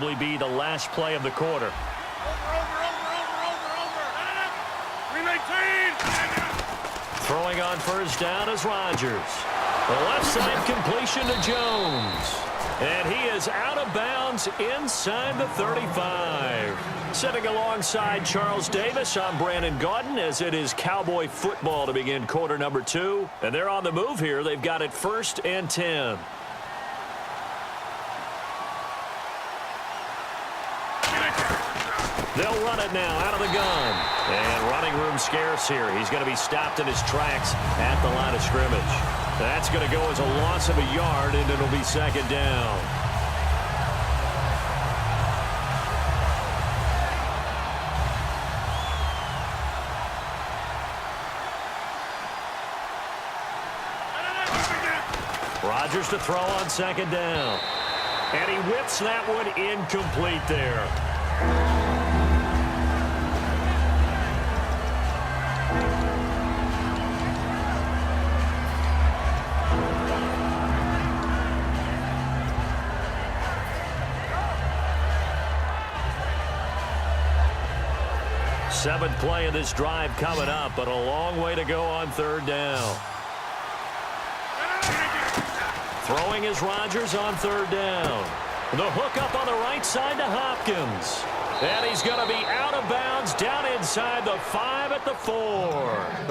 Will be the last play of the quarter. Throwing on first down is Rodgers. The left side completion to Jones. And he is out of bounds inside the 35. Sitting alongside Charles Davis, I'm Brandon Gaudin, as it is Cowboy football to begin quarter number 2. And they're on the move here. They've got it 1st and 10. They'll run it now out of the gun. And running room scarce here. He's going to be stopped in his tracks at the line of scrimmage. That's going to go as a loss of a yard, and it'll be 2nd down. Rodgers to throw on 2nd down. And he whips that one incomplete there. Seventh play of this drive coming up, but a long way to go on 3rd down. Throwing is Rodgers on 3rd down. The hook up on the right side to Hopkins. And he's going to be out of bounds down inside the 5 at the 4.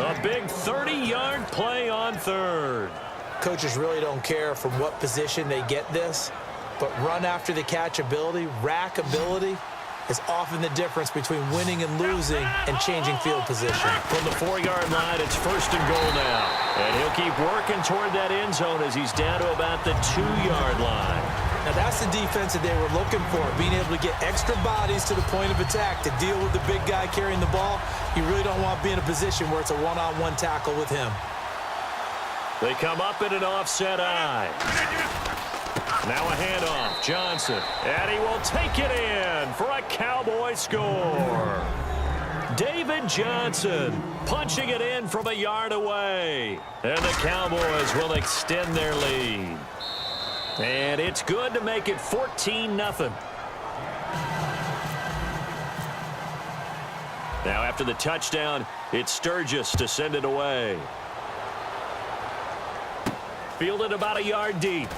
A big 30-yard play on 3rd. Coaches really don't care from what position they get this, but run after the catch ability, rack ability, is often the difference between winning and losing and changing field position. From the 4-yard line, it's 1st and goal now. And he'll keep working toward that end zone as he's down to about the 2-yard line. Now that's the defense that they were looking for, being able to get extra bodies to the point of attack to deal with the big guy carrying the ball. You really don't want to be in a position where it's a one-on-one tackle with him. They come up in an offset eye. Now a handoff, Johnson, and he will take it in for a Cowboy score. David Johnson punching it in from a yard away. And the Cowboys will extend their lead. And it's good to make it 14-0. Now after the touchdown, it's Sturgis to send it away. Fielded about a yard deep.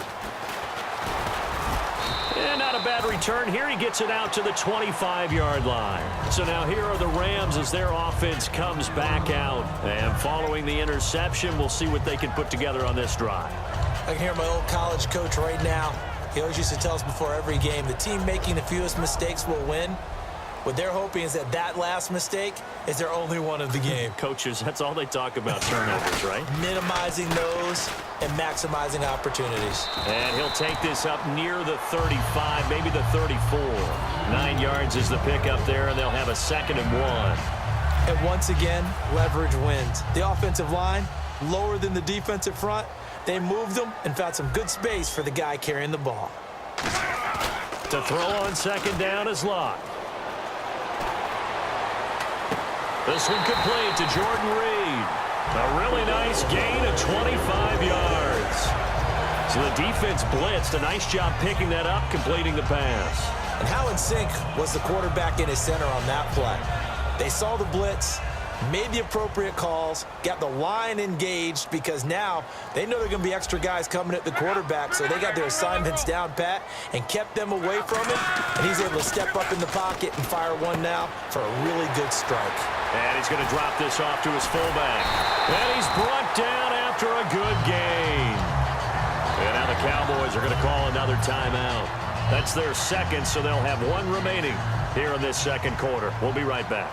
And not a bad return here. He gets it out to the 25-yard line. So now here are the Rams as their offense comes back out. And following the interception, we'll see what they can put together on this drive. I can hear my old college coach right now. He always used to tell us before every game, the team making the fewest mistakes will win. What they're hoping is that that last mistake is their only one of the game. Coaches, that's all they talk about, turnovers, right? Minimizing those and maximizing opportunities. And he'll take this up near the 35, maybe the 34. 9 yards is the pickup there, and they'll have a 2nd and 1. And once again, leverage wins. The offensive line, lower than the defensive front. They moved them and found some good space for the guy carrying the ball. To throw on 2nd down is Locke. This one complete to Jordan Reed. A really nice gain of 25 yards. So the defense blitzed. A nice job picking that up, completing the pass. And how in sync was the quarterback in his center on that play? They saw the blitz, made the appropriate calls, got the line engaged because now they know there are going to be extra guys coming at the quarterback, so they got their assignments down pat and kept them away from him, and he's able to step up in the pocket and fire one now for a really good strike. And he's going to drop this off to his fullback. And he's brought down after a good gain. And now the Cowboys are going to call another timeout. That's their 2nd, so they'll have 1 remaining here in this 2nd quarter. We'll be right back.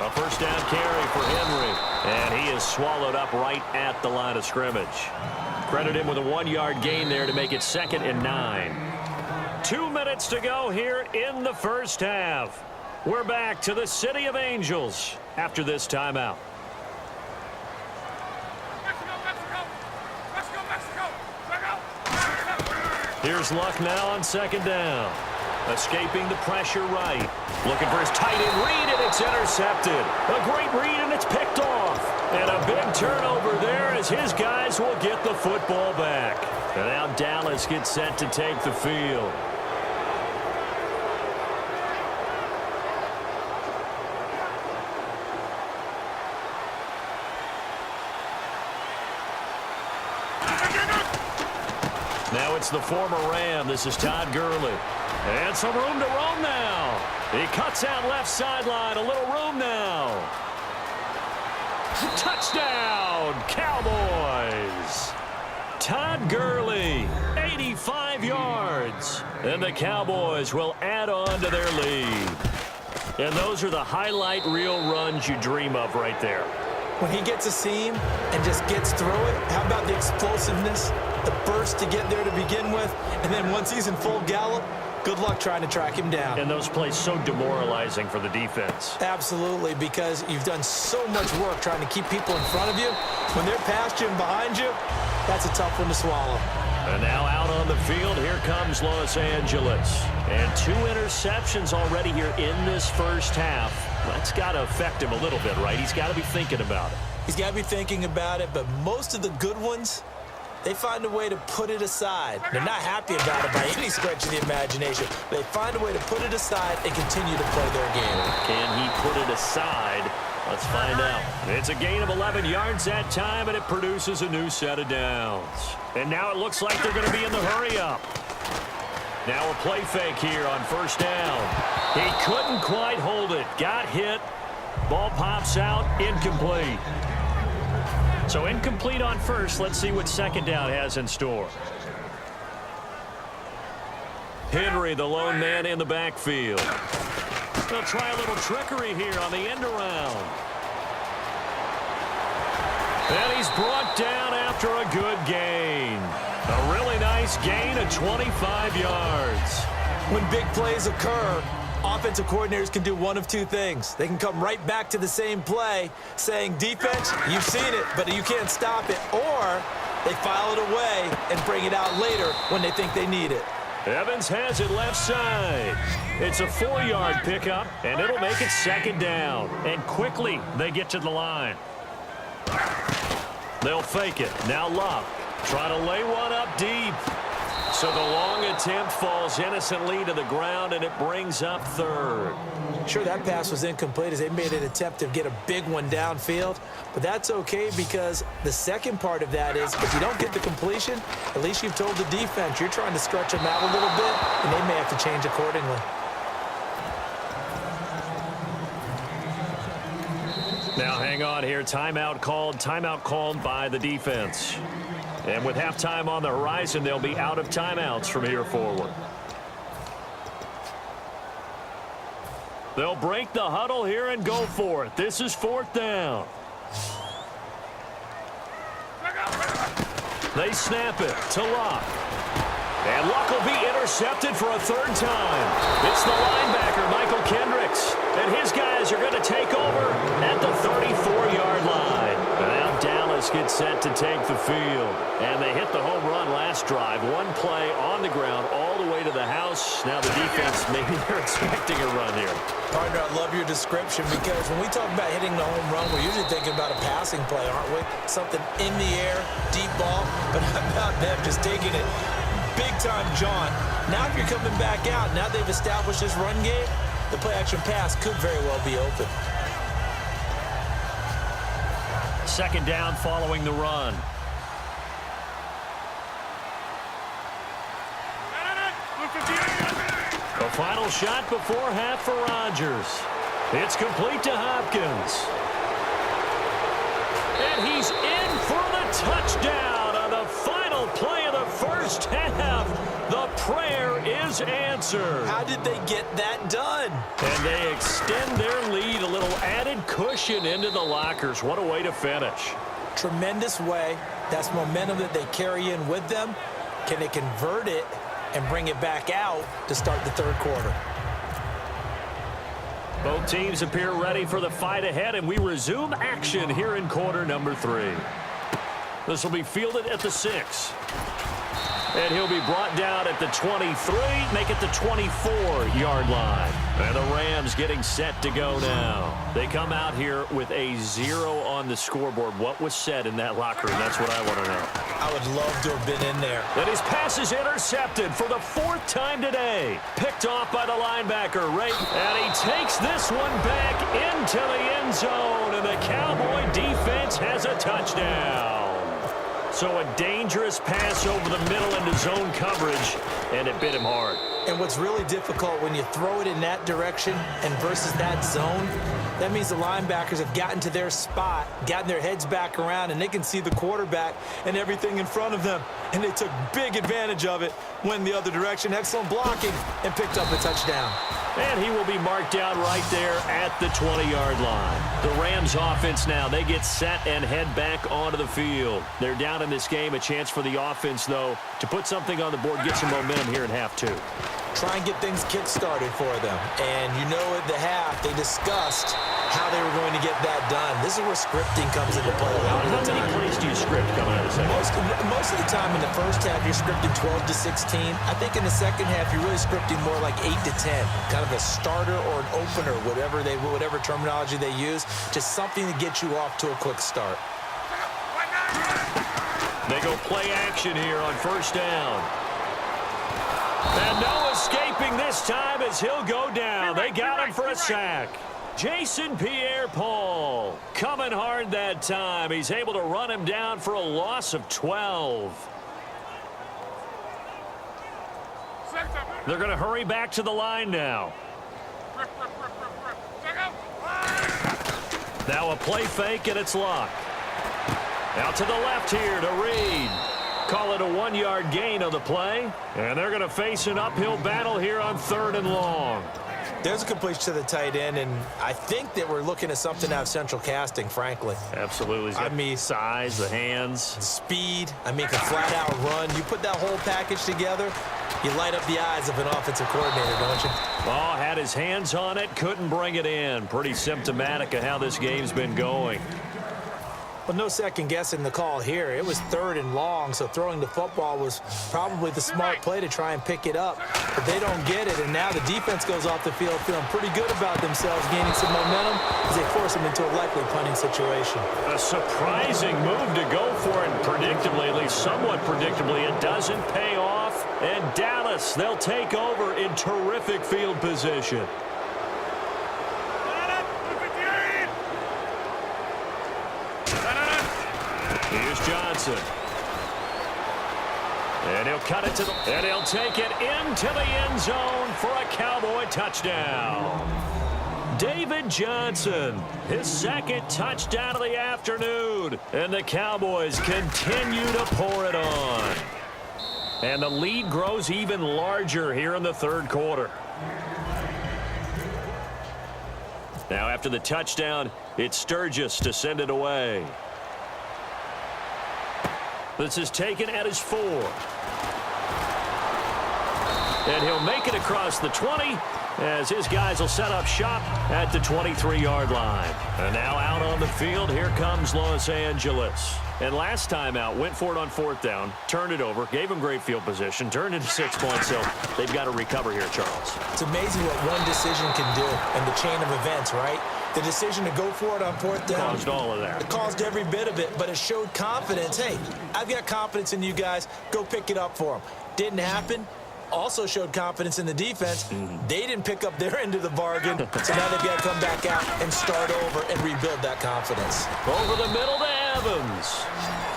A 1st down carry for Henry. And he is swallowed up right at the line of scrimmage. Credit him with a 1-yard gain there to make it 2nd and 9. 2 minutes to go here in the first half. We're back to the City of Angels after this timeout. Here's Luck now on 2nd down. Escaping the pressure right. Looking for his tight end read, and it's intercepted. A great read, and it's picked off. And a big turnover there as his guys will get the football back. And now Dallas gets set to take the field. Now it's the former Ram. This is Todd Gurley. And some room to roam now. He cuts out left sideline. A little room now. Touchdown, Cowboys. Todd Gurley, 85 yards. And the Cowboys will add on to their lead. And those are the highlight reel runs you dream of right there. When he gets a seam and just gets through it, how about the explosiveness, the burst to get there to begin with, and then once he's in full gallop, good luck trying to track him down. And those plays so demoralizing for the defense. Absolutely, because you've done so much work trying to keep people in front of you. When they're past you and behind you, that's a tough one to swallow. And now out on the field, here comes Los Angeles. And 2 interceptions already here in this first half. That's got to affect him a little bit, right? He's got to be thinking about it. He's got to be thinking about it, but most of the good ones, they find a way to put it aside. They're not happy about it by any stretch of the imagination. They find a way to put it aside and continue to play their game. Can he put it aside? Let's find out. It's a gain of 11 yards that time, and it produces a new set of downs. And now it looks like they're going to be in the hurry-up. Now a play fake here on first down. He couldn't quite hold it. Got hit. Ball pops out. Incomplete. So incomplete on first. Let's see what second down has in store. Henry, the lone man in the backfield. They'll try a little trickery here on the end around. And he's brought down after a good gain. A really nice gain of 25 yards. When big plays occur, offensive coordinators can do one of two things. They can come right back to the same play saying, defense, you've seen it, but you can't stop it. Or they file it away and bring it out later when they think they need it. Evans has it left side. It's a 4-yard pickup, and it'll make it second down. And quickly, they get to the line. They'll fake it. Now Luck. Try to lay one up deep. So the long attempt falls innocently to the ground, and it brings up third. Sure, that pass was incomplete as they made an attempt to get a big one downfield. But that's okay because the second part of that is if you don't get the completion, at least you've told the defense you're trying to stretch them out a little bit, and they may have to change accordingly. Now hang on here. Timeout called by the defense. And with halftime on the horizon, they'll be out of timeouts from here forward. They'll break the huddle here and go for it. This is fourth down. They snap it to Luck. And Luck will be intercepted for a third time. It's the linebacker, Michael Kendricks. And his guys are going to take over at the 34-yard line. And now Dallas gets set to take the field. And they hit the home run last drive. One play on the ground all the way to the house. Now the defense, maybe they're expecting a run here. Partner, I love your description because when we talk about hitting the home run, we're usually thinking about a passing play, aren't we? Something in the air, deep ball. But how about them just taking it big time, John? Now if you're coming back out, now they've established this run game, the play-action pass could very well be open. Second down following the run. The final shot before half for Rodgers. It's complete to Hopkins. And he's in for the touchdown on the final play of the first half. The prayer is answered. How did they get that done? And they extend their lead, a little added cushion into the lockers. What a way to finish. Tremendous way. That's momentum that they carry in with them. Can they convert it and bring it back out to start the third quarter? Both teams appear ready for the fight ahead, and we resume action here in quarter number 3. This will be fielded at the 6. And he'll be brought down at the 23, make it the 24-yard line. And the Rams getting set to go now. They come out here with a 0 on the scoreboard. What was said in that locker room? That's what I want to know. I would love to have been in there. And his pass is intercepted for the 4th time today. Picked off by the linebacker, Ray. And he takes this one back into the end zone. And the Cowboy defense has a touchdown. So a dangerous pass over the middle into zone coverage, and it bit him hard. And what's really difficult when you throw it in that direction and versus that zone, that means the linebackers have gotten to their spot, gotten their heads back around, and they can see the quarterback and everything in front of them. And they took big advantage of it, went the other direction, excellent blocking, and picked up a touchdown. And he will be marked down right there at the 20-yard line. The Rams offense now, they get set and head back onto the field. They're down in this game. A chance for the offense, though, to put something on the board, get some momentum here in half 2. Try and get things kick-started for them. And you know at the half, they discussed how they were going to get that done. This is where scripting comes into play. How many plays do you script coming out of the second? Most of the time in the first half, you're scripting 12 to 16. I think in the second half, you're really scripting more like 8 to 10. Kind of a starter or an opener, whatever terminology they use. Just something to get you off to a quick start. They go play action here on first down. And no escaping this time as he'll go down. They got him for a sack. Jason Pierre-Paul coming hard that time. He's able to run him down for a loss of 12. They're going to hurry back to the line now. Now a play fake, and it's locked. Out to the left here to Reed. Call it a 1-yard gain on the play. And they're going to face an uphill battle here on 3rd and long. There's a completion to the tight end, and I think that we're looking at something out of central casting, frankly. Absolutely. I mean, size, the hands. Speed. I mean, a flat-out run. You put that whole package together, you light up the eyes of an offensive coordinator, don't you? Oh, had his hands on it, couldn't bring it in. Pretty symptomatic of how this game's been going. Well, no second guessing the call here. It was 3rd and long, so throwing the football was probably the smart play to try and pick it up. But they don't get it, and now the defense goes off the field feeling pretty good about themselves, gaining some momentum as they force them into a likely punting situation. A surprising move to go for it, predictably, at least somewhat predictably. It doesn't pay off, and Dallas, they'll take over in terrific field position. Here's Johnson. And he'll cut it to the... And he'll take it into the end zone for a Cowboy touchdown. David Johnson, his 2nd touchdown of the afternoon. And the Cowboys continue to pour it on. And the lead grows even larger here in the 3rd quarter. Now after the touchdown, it's Sturgis to send it away. This is taken at his 4. And he'll make it across the 20 as his guys will set up shop at the 23-yard line. And now out on the field, here comes Los Angeles. And last time out, went for it on 4th down, turned it over, gave him great field position, turned into 6 points, so they've got to recover here, Charles. It's amazing what one decision can do in the chain of events, right? The decision to go for it on 4th down. Caused all of that. It caused every bit of it, but it showed confidence. Hey, I've got confidence in you guys. Go pick it up for them. Didn't happen. Also showed confidence in the defense. They didn't pick up their end of the bargain, so now they've got to come back out and start over and rebuild that confidence. Over the middle to Evans.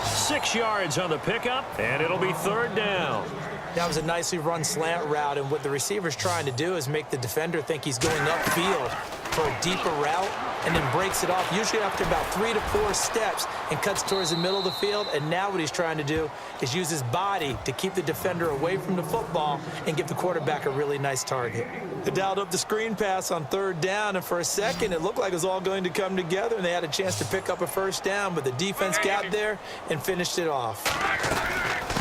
6 yards on the pickup, and it'll be 3rd down. That was a nicely run slant route, and what the receiver's trying to do is make the defender think he's going upfield for a deeper route and then breaks it off, usually after about 3 to 4 steps, and cuts towards the middle of the field. And now what he's trying to do is use his body to keep the defender away from the football and give the quarterback a really nice target. They dialed up the screen pass on 3rd down, and for a second it looked like it was all going to come together and they had a chance to pick up a 1st down, but the defense got there and finished it off.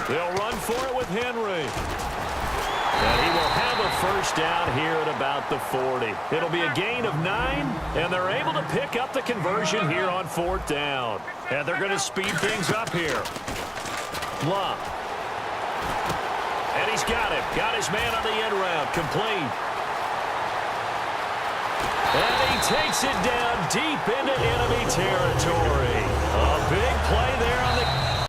They'll run for it with Henry. And he will have a 1st down here at about the 40. It'll be a gain of 9, and they're able to pick up the conversion here on 4th down. And they're going to speed things up here. Love. he's got him. Got his man on the end route. Complete. And he takes it down deep into enemy territory. A big play there on the